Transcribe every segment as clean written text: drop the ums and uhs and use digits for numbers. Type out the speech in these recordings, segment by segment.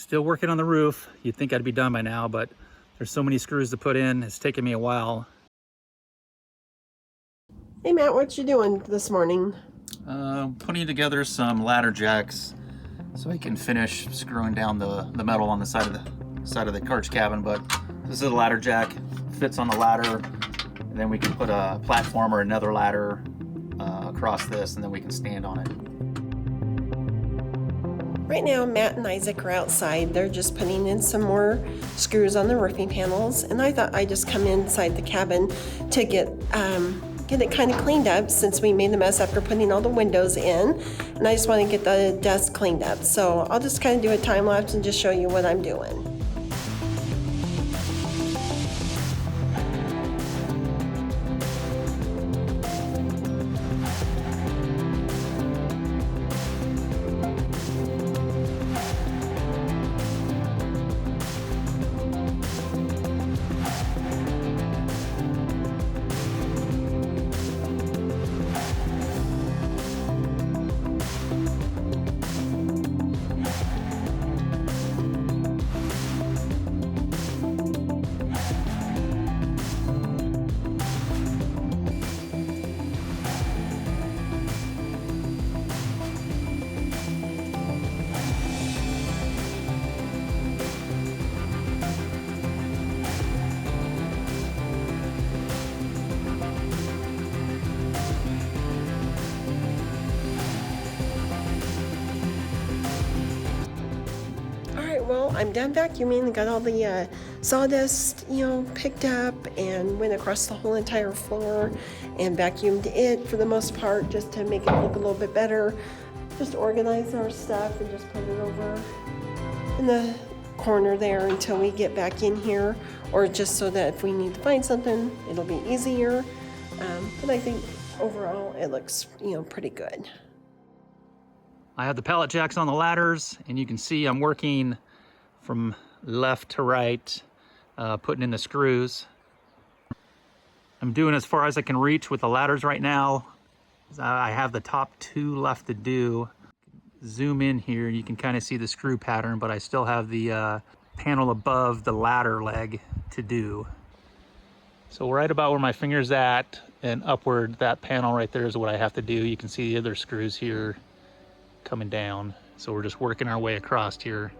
Still working on the roof. You'd think I'd be done by now, but there's so many screws to put in. It's taken me a while. Hey Matt, what you doing this morning? Putting together some ladder jacks so I can finish screwing down the metal on the side of the cartridge cabin. But this is a ladder jack, fits on the ladder, and then we can put a platform or another ladder across this, and then we can stand on it. Right now, Matt and Isaac are outside. They're just putting in some more screws on the roofing panels, and I thought I'd just come inside the cabin to get it kind of cleaned up since we made the mess after putting all the windows in, and I just want to get the dust cleaned up. So I'll just kind of do a time lapse and just show you what I'm doing. Well, I'm done vacuuming and got all the sawdust, picked up, and went across the whole entire floor and vacuumed it for the most part, just to make it look a little bit better. Just organize our stuff and just put it over in the corner there until we get back in here, or just so that if we need to find something, it'll be easier. But I think overall it looks, pretty good. I have the pallet jacks on the ladders, and you can see I'm working from left to right, putting in the screws. I'm doing as far as I can reach with the ladders right now. I have the top two left to do. Zoom in here, you can kind of see the screw pattern, but I still have the panel above the ladder leg to do. So right about where my finger's at and upward, that panel right there is what I have to do. You can see the other screws here coming down. So we're just working our way across here.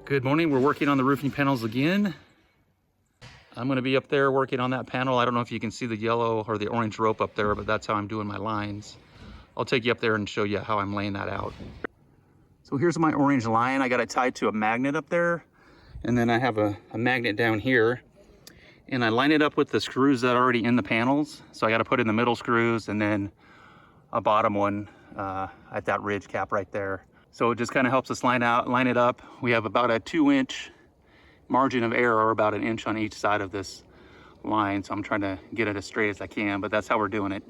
Good morning, we're working on the roofing panels again. I'm gonna be up there working on that panel. I don't know if you can see the yellow or the orange rope up there, but that's how I'm doing my lines. I'll take you up there and show you how I'm laying that out. So here's my orange line. I got it tied to a magnet up there, and then I have a magnet down here, and I line it up with the screws that are already in the panels. So I gotta put in the middle screws and then a bottom one at that ridge cap right there. So it just kind of helps us line it up. We have about a 2-inch margin of error, about an inch on each side of this line. So I'm trying to get it as straight as I can, but that's how we're doing it.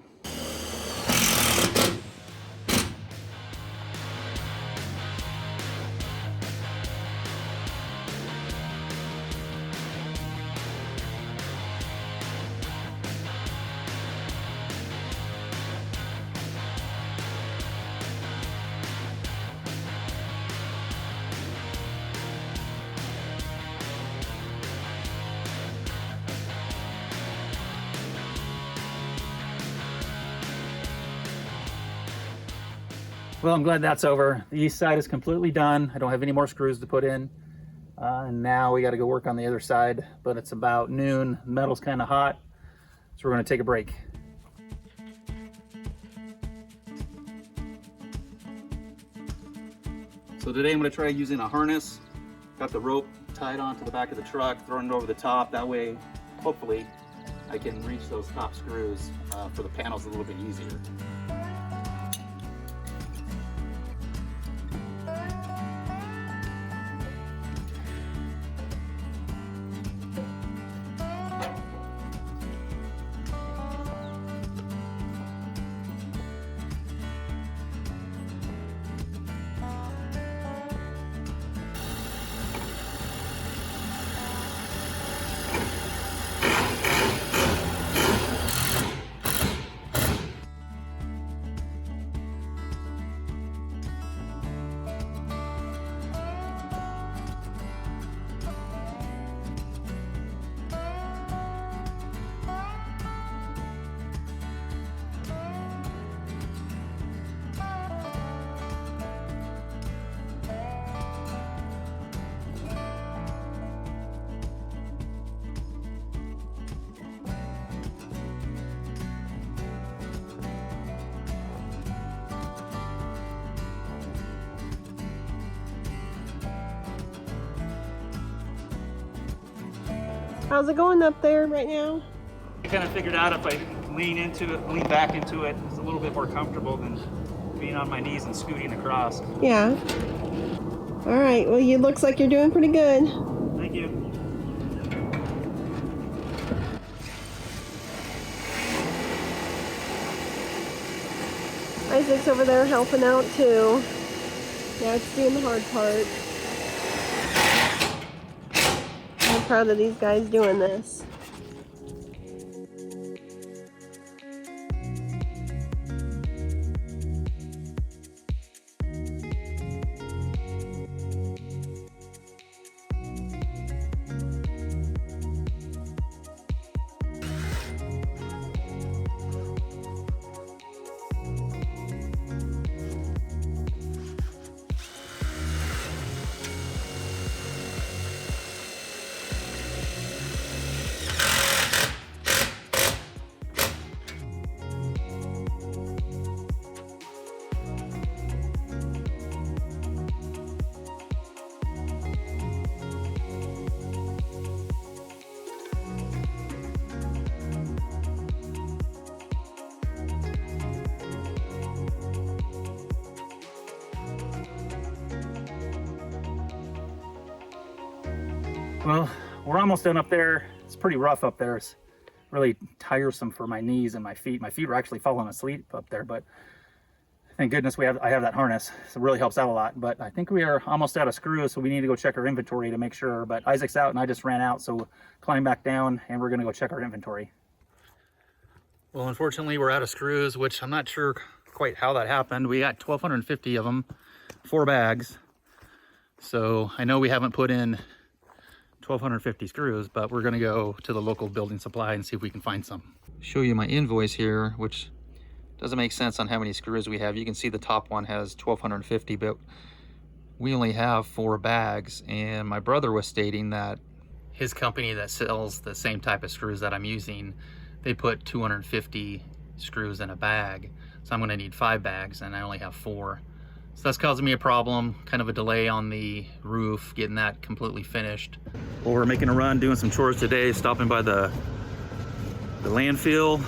Well, I'm glad that's over. The east side is completely done. I don't have any more screws to put in. And now we got to go work on the other side, but it's about noon. The metal's kind of hot, so we're going to take a break. So today I'm going to try using a harness got the rope tied onto the back of the truck, throwing it over the top. That way, hopefully, I can reach those top screws for the panels a little bit easier. How's it going up there right now? I kind of figured out if I lean back into it, it's a little bit more comfortable than being on my knees and scooting across. Yeah. All right, well, you looks like you're doing pretty good. Thank you. Isaac's over there helping out too. Yeah, it's doing the hard part. I'm proud of these guys doing this. Well, we're almost done up there. It's pretty rough up there. It's really tiresome for my knees and my feet. My feet were actually falling asleep up there, but thank goodness I have that harness. So it really helps out a lot. But I think we are almost out of screws, so we need to go check our inventory to make sure. But Isaac's out and I just ran out, so we'll climb back down and we're gonna go check our inventory. Well, unfortunately, we're out of screws, which I'm not sure quite how that happened. We got 1,250 of them, 4 bags. So I know we haven't put in 1,250 screws, but we're gonna go to the local building supply and see if we can find some. Show you my invoice here, which doesn't make sense on how many screws we have. You can see the top one has 1,250, but we only have 4 bags. And my brother was stating that his company that sells the same type of screws that I'm using, they put 250 screws in a bag. So I'm gonna need 5 bags and I only have 4. So that's causing me a problem, kind of a delay on the roof, getting that completely finished. Well, we're making a run, doing some chores today, stopping by the landfill,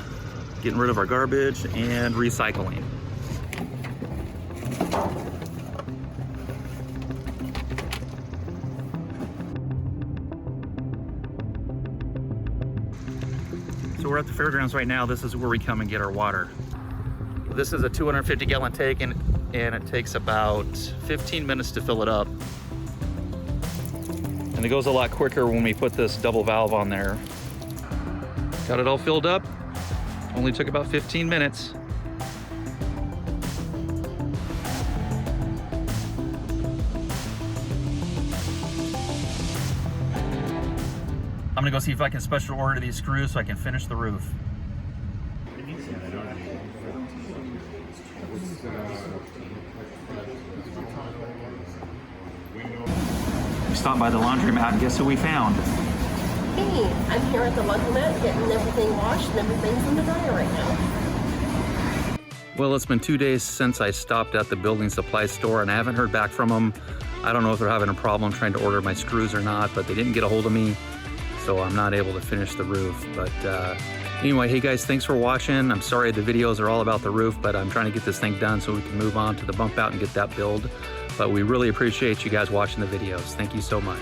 getting rid of our garbage and recycling. So we're at the fairgrounds right now. This is where we come and get our water. This is a 250 gallon tank and it takes about 15 minutes to fill it up. And it goes a lot quicker when we put this double valve on there. Got it all filled up. Only took about 15 minutes. I'm gonna go see if I can special order these screws so I can finish the roof. We stopped by the laundromat and guess who we found? Hey, I'm here at the laundromat getting everything washed and everything's in the dryer right now. Well, it's been 2 days since I stopped at the building supply store and I haven't heard back from them I don't know if they're having a problem trying to order my screws or not, but they didn't get a hold of me, so I'm not able to finish the roof. But anyway, hey guys, thanks for watching. I'm sorry the videos are all about the roof, but I'm trying to get this thing done so we can move on to the bump out and get that build. But we really appreciate you guys watching the videos. Thank you so much.